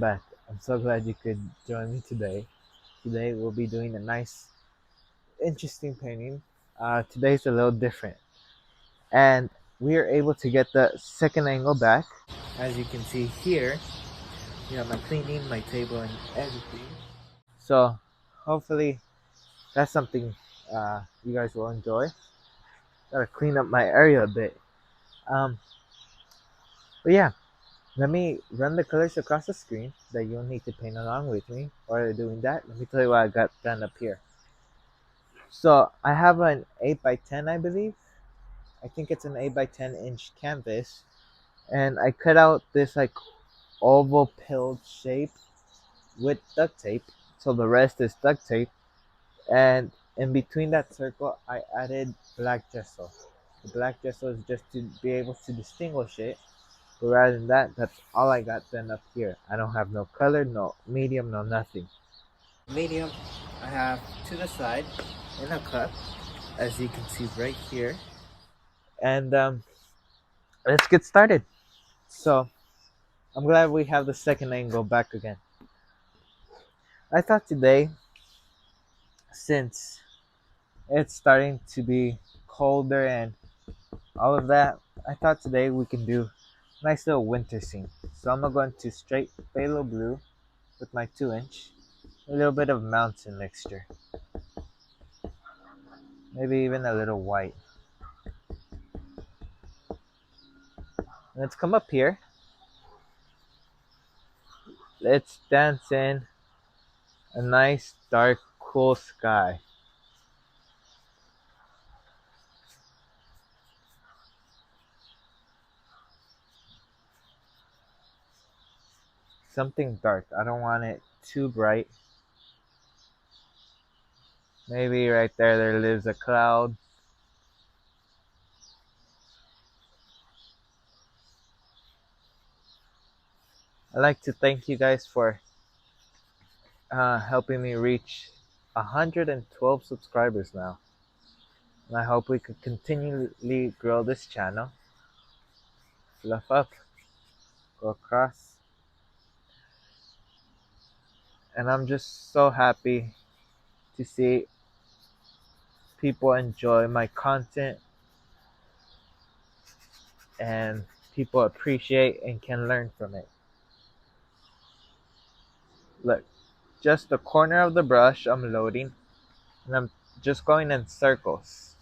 back. I'm so glad you could join me today. Today we'll be doing a nice, interesting painting. Today's a little different, and we are able to get the second angle back. As you can see here, you have my cleaning, my table, and everything. So hopefully that's something you guys will enjoy. Gotta clean up my area a bit. Um, but yeah, let me run the colors across the screen that you'll need to paint along with me. While doing that, let me tell you what I got done up here. So I have an 8 by 10, I believe. I think it's an 8 by 10 inch canvas, and I cut out this like oval pilled shape with duct tape. So the rest is duct tape, and in between that circle, I added black gesso. The black gesso is just to be able to distinguish it. But rather than that, that's all I got done up here. I don't have no color, no medium, no nothing. Medium, I have to the side in a cup, as you can see right here. And let's get started. So I'm glad we have the second angle back again. I thought today, since it's starting to be colder and all of that, I thought today we can do a nice little winter scene. So I'm going to straight phthalo blue with my 2-inch, a little bit of mountain mixture, maybe even a little white. Let's come up here. Let's dance in a nice dark cool sky. Something dark. I don't want it too bright. Maybe right there lives a cloud. I'd like to thank you guys for helping me reach 112 subscribers now. And I hope we could continually grow this channel. Fluff up, go across. And I'm just so happy to see people enjoy my content and people appreciate and can learn from it. Look, just the corner of the brush I'm loading, and I'm just going in circles.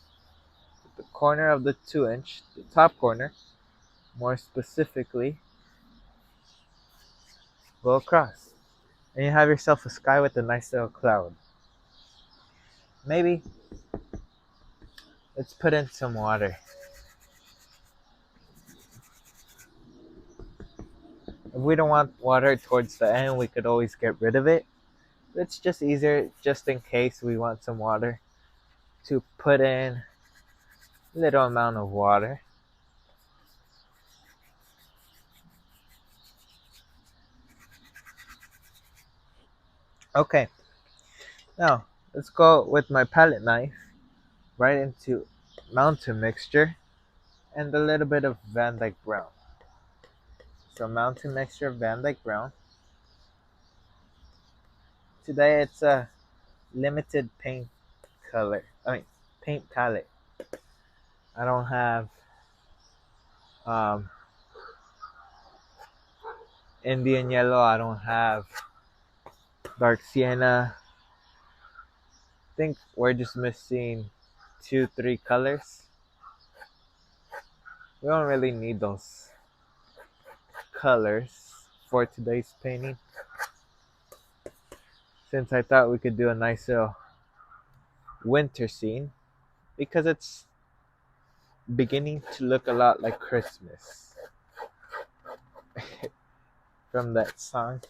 The corner of the 2-inch, the top corner, more specifically, go across. And you have yourself a sky with a nice little cloud. Maybe let's put in some water. If we don't want water towards the end, we could always get rid of it. It's just easier, just in case we want some water, to put in a little amount of water. Okay, now let's go with my palette knife right into mountain mixture and a little bit of Van Dyke brown. So mountain mixture, Van Dyke brown. Today it's a limited paint paint palette. I don't have um, Indian yellow. I don't have dark sienna. I think we're just missing 2-3 colors. We don't really need those colors for today's painting, since I thought we could do a nice little winter scene, because it's beginning to look a lot like Christmas. From that song,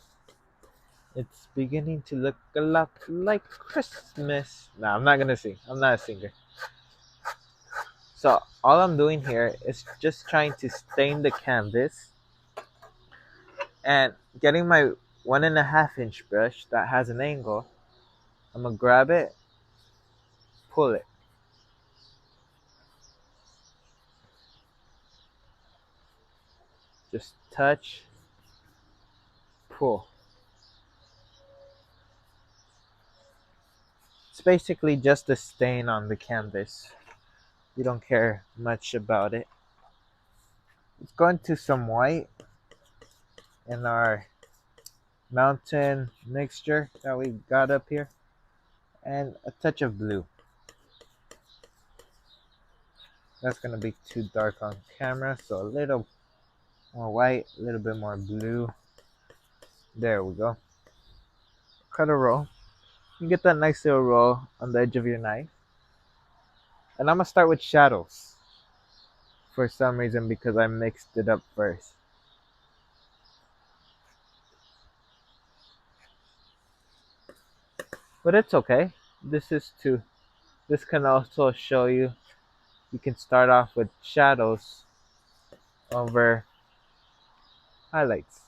it's beginning to look a lot like Christmas. No, I'm not gonna sing. I'm not a singer. So all I'm doing here is just trying to stain the canvas and getting my 1.5-inch brush that has an angle. I'm gonna grab it, pull it. Just touch, pull. It's basically just a stain on the canvas. You don't care much about it. Let's go into some white in our mountain mixture that we got up here, and a touch of blue. That's gonna be too dark on camera, so a little more white, a little bit more blue. There we go. Cut a roll. You get that nice little roll on the edge of your knife. And I'm gonna start with shadows for some reason because I mixed it up first. But it's okay. This can also show you can start off with shadows over highlights.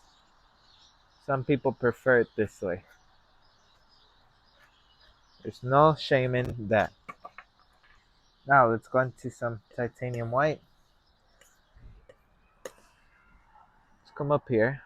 Some people prefer it this way. There's no shame in that. Now let's go into some titanium white. Let's come up here.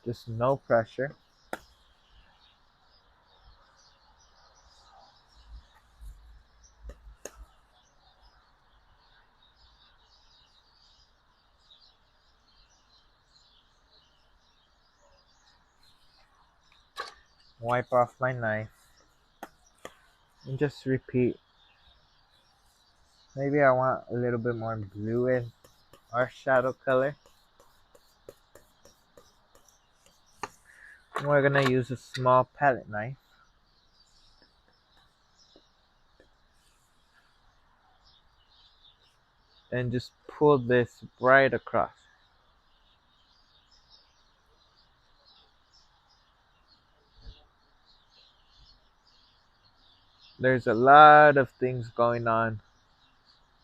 Just no pressure. Wipe off my knife. And just repeat. Maybe I want a little bit more blue in our shadow color. And we're gonna use a small palette knife. And just pull this right across. There's a lot of things going on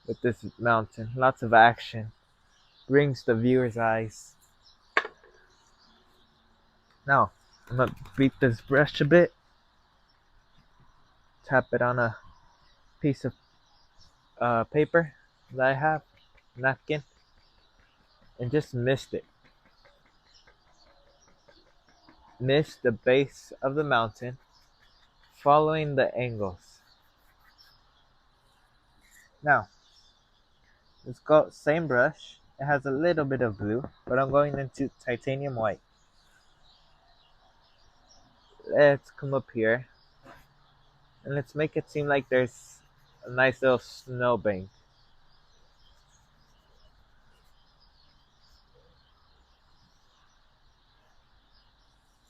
with this mountain. Lots of action. Brings the viewer's eyes. Now, I'm gonna beat this brush a bit. Tap it on a piece of paper that I have, napkin, and just mist it. Mist the base of the mountain, following the angles. Now, let's go, same brush. It has a little bit of blue, but I'm going into titanium white. Let's come up here, and let's make it seem like there's a nice little snowbank.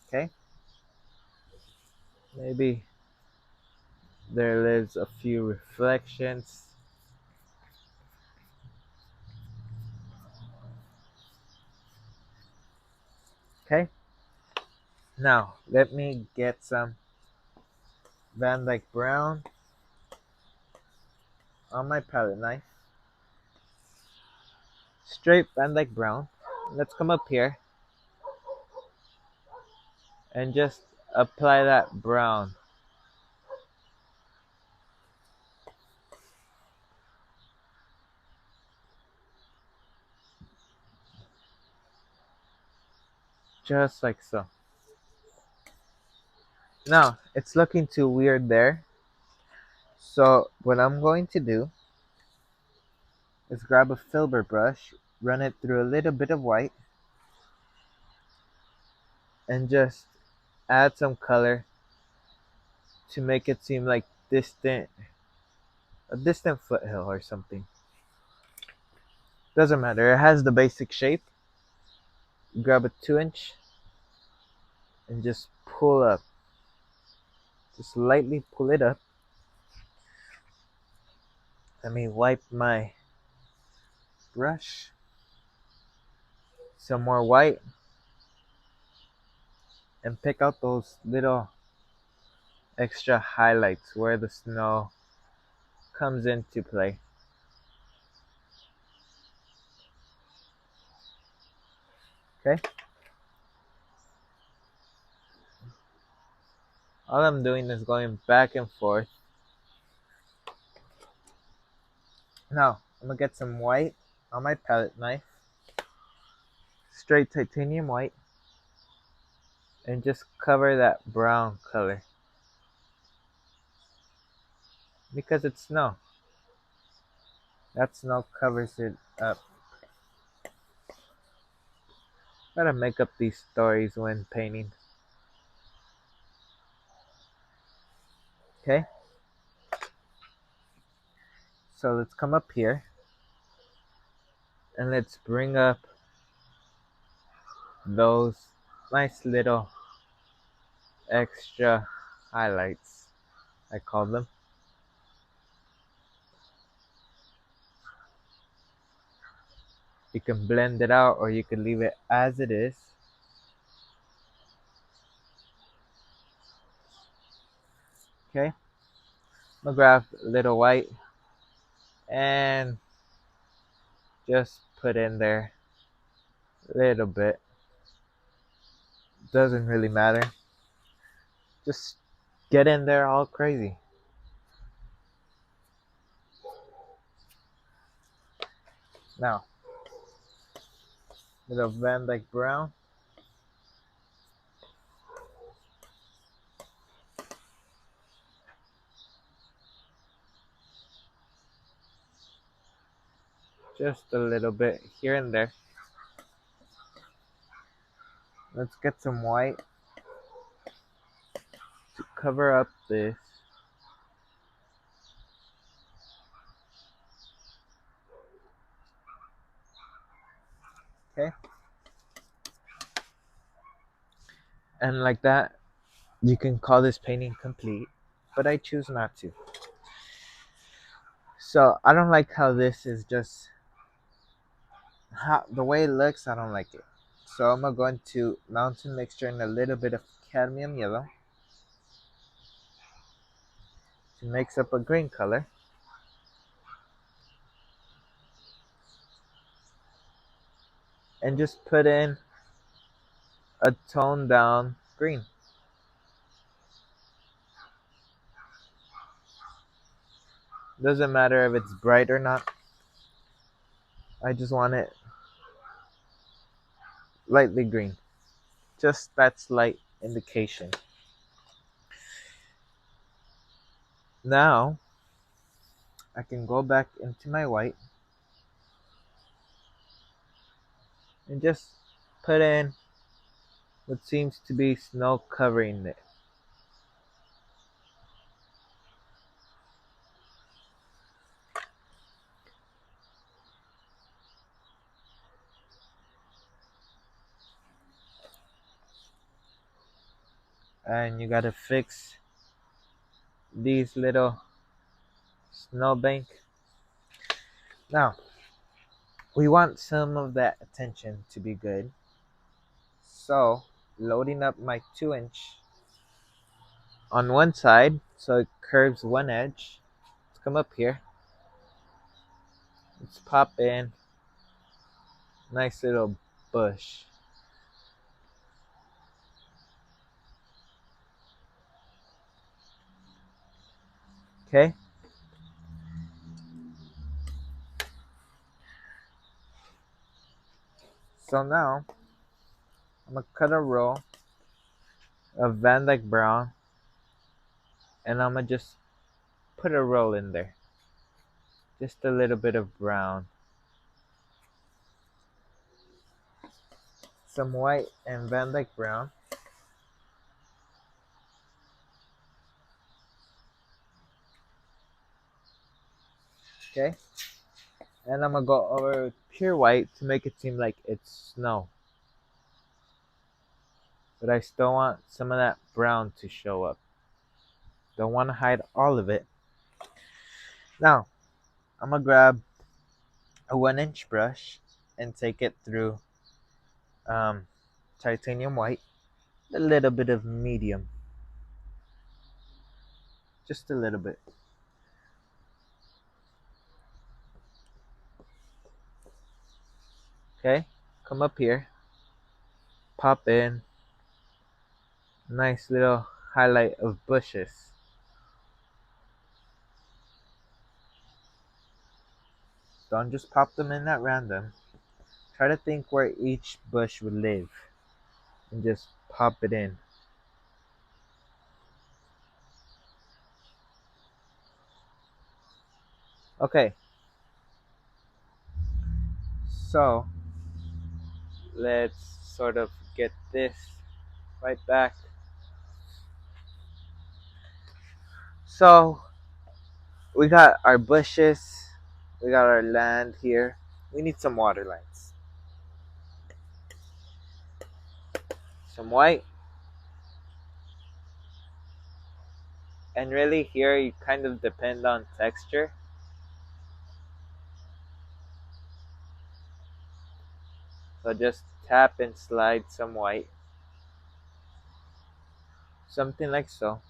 Okay? Maybe there lives a few reflections. Okay? Now, let me get some Van Dyke Brown on my palette knife. Straight Van Dyke Brown. Let's come up here and just apply that brown. Just like so. Now, it's looking too weird there. So, what I'm going to do is grab a filbert brush, run it through a little bit of white, and just add some color to make it seem like a distant foothill or something. Doesn't matter, it has the basic shape. Grab a 2-inch and just pull up. Just lightly pull it up. Let me wipe my brush. Some more white. And pick out those little extra highlights where the snow comes into play. Okay. All I'm doing is going back and forth. Now, I'm gonna get some white on my palette knife, straight titanium white, and just cover that brown color because it's snow. That snow covers it up. Gotta make up these stories when painting. Okay, so let's come up here and let's bring up those nice little extra highlights, I call them. You can blend it out or you can leave it as it is. Okay, I'm gonna grab a little white and just put in there a little bit. Doesn't really matter. Just get in there all crazy. Now, little Van Dyke brown. Just a little bit here and there. Let's get some white to cover up this. Okay. And like that, you can call this painting complete, but I choose not to. So I don't like how this is just the way it looks. I don't like it. So I'm gonna go into mountain mixture and a little bit of cadmium yellow to mix up a green color. And just put in a toned down green. Doesn't matter if it's bright or not. I just want it lightly green. Just that slight indication. Now I can go back into my white and just put in what seems to be snow covering it. And you gotta fix these little snowbank. Now we want some of that attention to be good. So loading up my 2" on one side so it curves one edge. Let's come up here. Let's pop in nice little bush. Okay. So now I'm gonna cut a roll of Van Dyke brown and I'm gonna just put a roll in there. Just a little bit of brown. Some white and Van Dyke brown. Okay. And I'm gonna go over with pure white to make it seem like it's snow. But I still want some of that brown to show up. Don't want to hide all of it. Now, I'm gonna grab a 1" brush and take it through titanium white, a little bit of medium, just a little bit. Okay, come up here pop in nice little highlight of bushes. Don't just pop them in at random. Try to think where each bush would live and just pop it in. Okay, so let's sort of get this right back. So we got our bushes, we got our land here. We need some water lines. Some white. And really here you kind of depend on texture. So just tap and slide some white. Something like so.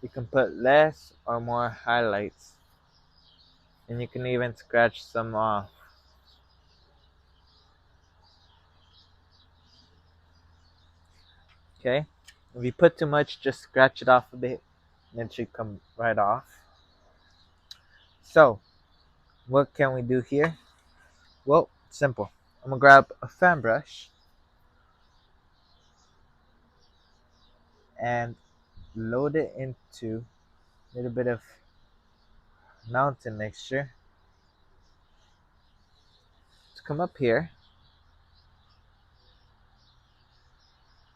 You can put less or more highlights. And you can even scratch some off. Okay? If you put too much, just scratch it off a bit. And it should come right off. So, what can we do here? Well, simple. I'm gonna grab a fan brush and load it into a little bit of mountain mixture. To come up here,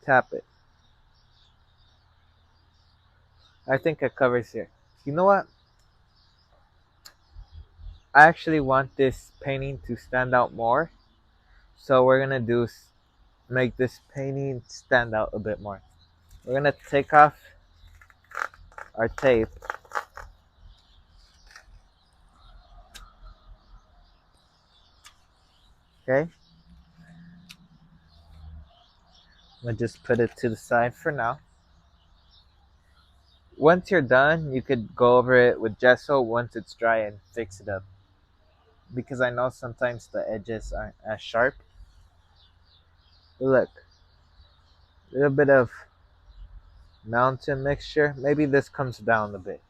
tap it. I think it covers here. You know what? I actually want this painting to stand out more. So we're gonna do make this painting stand out a bit more. We're gonna take off our tape. Okay? I'm gonna just put it to the side for now. Once you're done, you could go over it with gesso once it's dry and fix it up. Because I know sometimes the edges aren't as sharp. But look, a little bit of mountain mixture. Maybe this comes down a bit.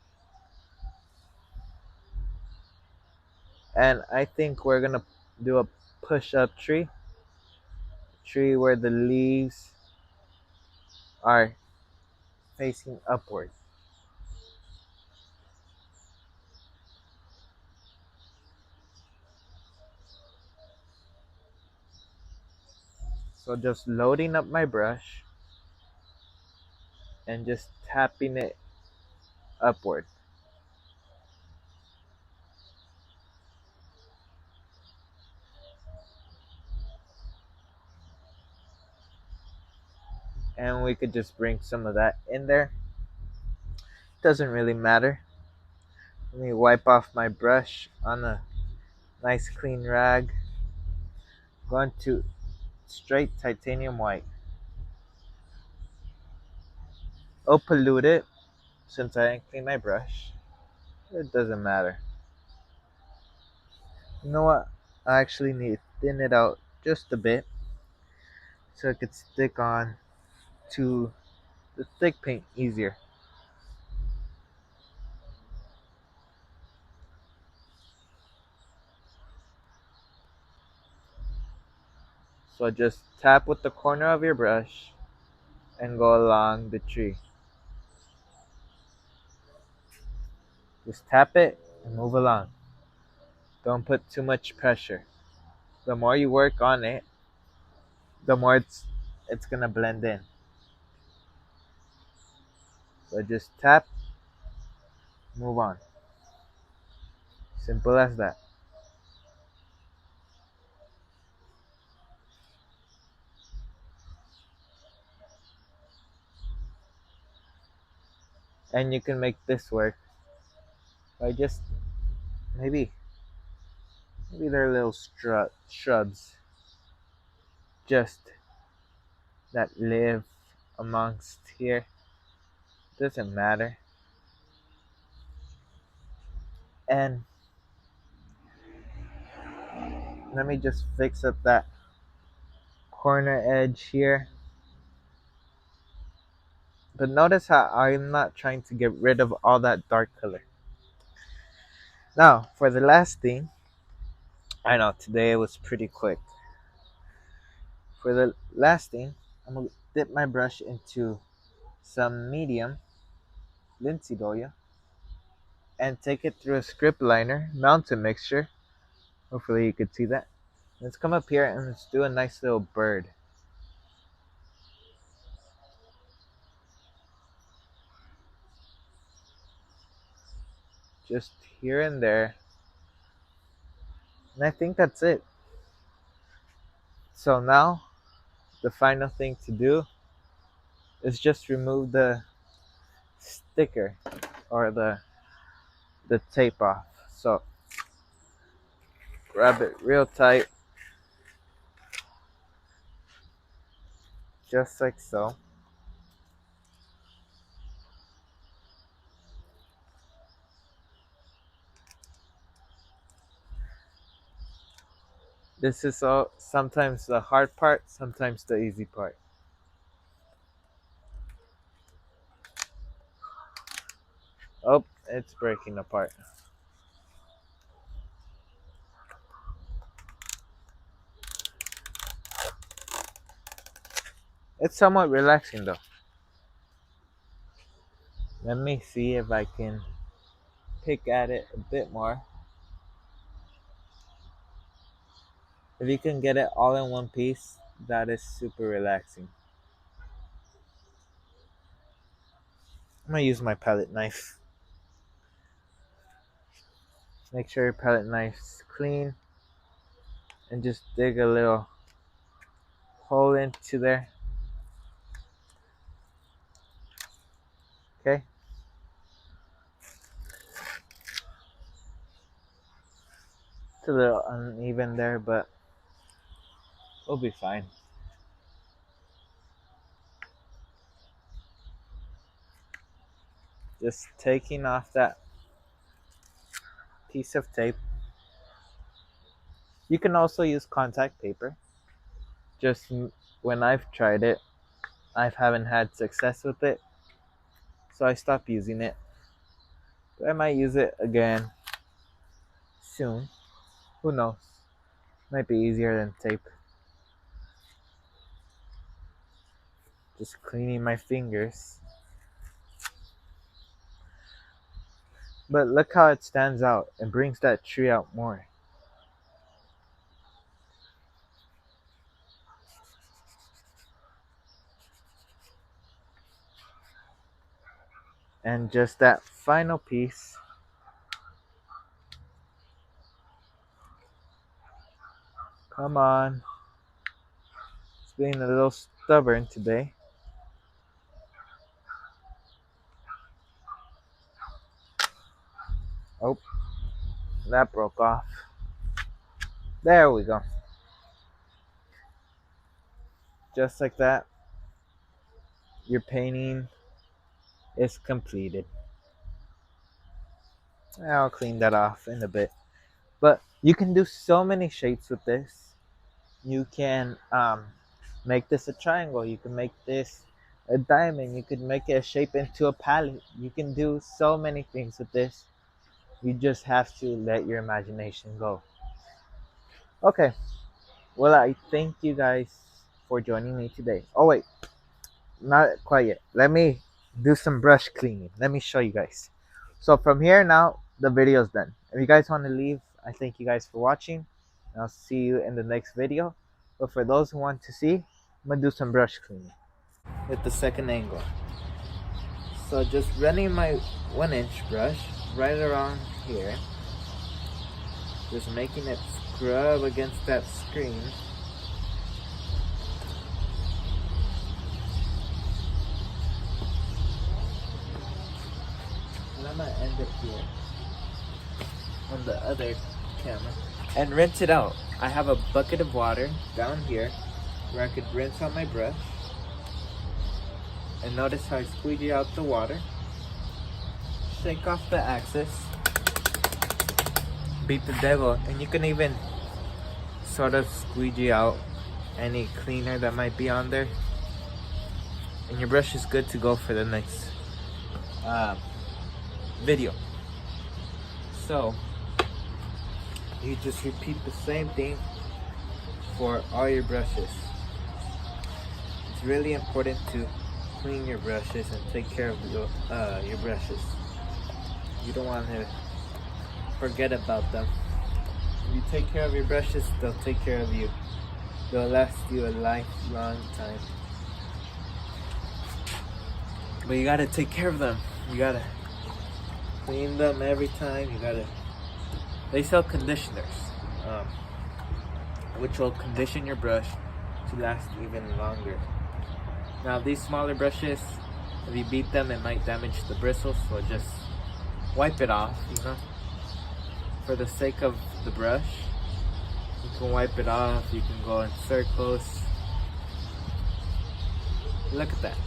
And I think we're gonna do a push-up tree where the leaves are facing upward. So just loading up my brush and just tapping it upward. And we could just bring some of that in there. Doesn't really matter. Let me wipe off my brush on a nice clean rag. Going to straight titanium white. I'll pollute it since I didn't clean my brush. It doesn't matter. You know what? I actually need to thin it out just a bit so it could stick on to the thick paint easier. So just tap with the corner of your brush and go along the tree. Just tap it and move along. Don't put too much pressure. The more you work on it, the more it's gonna blend in. So just tap, move on. Simple as that. And you can make this work by just maybe they're little shrubs just that live amongst here. Doesn't matter. And let me just fix up that corner edge here. But notice how I'm not trying to get rid of all that dark color. Now, for the last thing, I know today was pretty quick. For the last thing, I'm going to dip my brush into some medium linseed oil and take it through a script liner, mountain mixture. Hopefully you could see that. Let's come up here and let's do a nice little bird. Just here and there. And I think that's it. So now, the final thing to do is just remove the sticker or the tape off. So grab it real tight, just like so. This is all sometimes the hard part, sometimes the easy part. Oh, it's breaking apart. It's somewhat relaxing though. Let me see if I can pick at it a bit more. If you can get it all in one piece, that is super relaxing. I'm gonna use my palette knife. Make sure your palette knife's clean and just dig a little hole into there. Okay. It's a little uneven there, but we'll be fine. Just taking off that piece of tape. You can also use contact paper. Just when I've tried it, I haven't had success with it, so I stopped using it. But I might use it again soon. Who knows? Might be easier than tape. Just cleaning my fingers. But look how it stands out and brings that tree out more. And just that final piece. Come on. It's being a little stubborn today. Oh, that broke off. There we go. Just like that, your painting is completed. I'll clean that off in a bit. But you can do so many shapes with this. You can make this a triangle. You can make this a diamond. You could make it a shape into a palette. You can do so many things with this. You just have to let your imagination go. Okay. Well, I thank you guys for joining me today. Oh, wait. Not quite yet. Let me do some brush cleaning. Let me show you guys. So from here now, the video is done. If you guys want to leave, I thank you guys for watching. I'll see you in the next video. But for those who want to see, I'm going to do some brush cleaning with the second angle. So just running my 1-inch brush right around here. Just making it scrub against that screen. And I'm going to end it here on the other camera and rinse it out. I have a bucket of water down here where I could rinse out my brush. And notice how I squeegee out the water. Shake off the excess. Beat the devil. And you can even sort of squeegee out any cleaner that might be on there, and your brush is good to go for the next video. So you just repeat the same thing for all your brushes. It's really important to clean your brushes and take care of your brushes. You don't want to forget about them. If you take care of your brushes, they'll take care of you. They'll last you a lifelong time. But you gotta take care of them. You gotta clean them every time. They sell conditioners, which will condition your brush to last even longer. Now these smaller brushes, if you beat them, it might damage the bristles, so just wipe it off, you know. For the sake of the brush, you can wipe it off, you can go in circles. Look at that.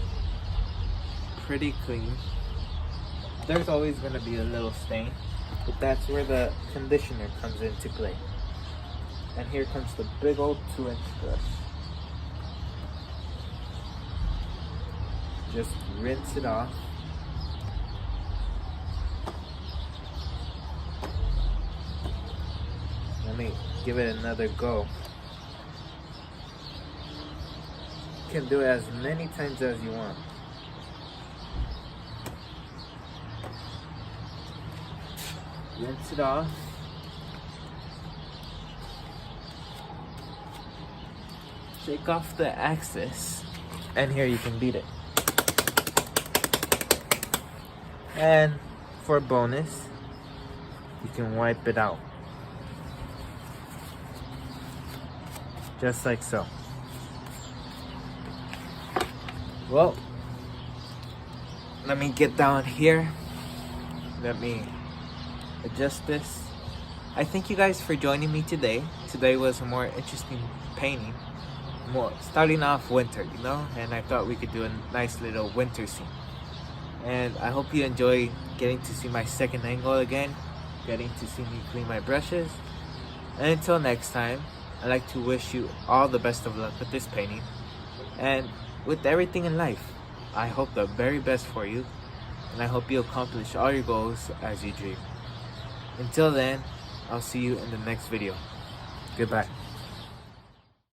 Pretty clean. There's always going to be a little stain, but that's where the conditioner comes into play. And here comes the big old 2-inch brush. Just rinse it off. Let me give it another go. You can do it as many times as you want. Rinse it off. Shake off the excess, and here you can beat it. And for bonus, you can wipe it out. Just like so. Well, let me get down here. Let me adjust this. I thank you guys for joining me today. Today was a more interesting painting. Starting off winter, you know, and I thought we could do a nice little winter scene. And I hope you enjoy getting to see my second angle again, getting to see me clean my brushes. And until next time, I'd like to wish you all the best of luck with this painting. And with everything in life, I hope the very best for you. And I hope you accomplish all your goals as you dream. Until then, I'll see you in the next video. Goodbye.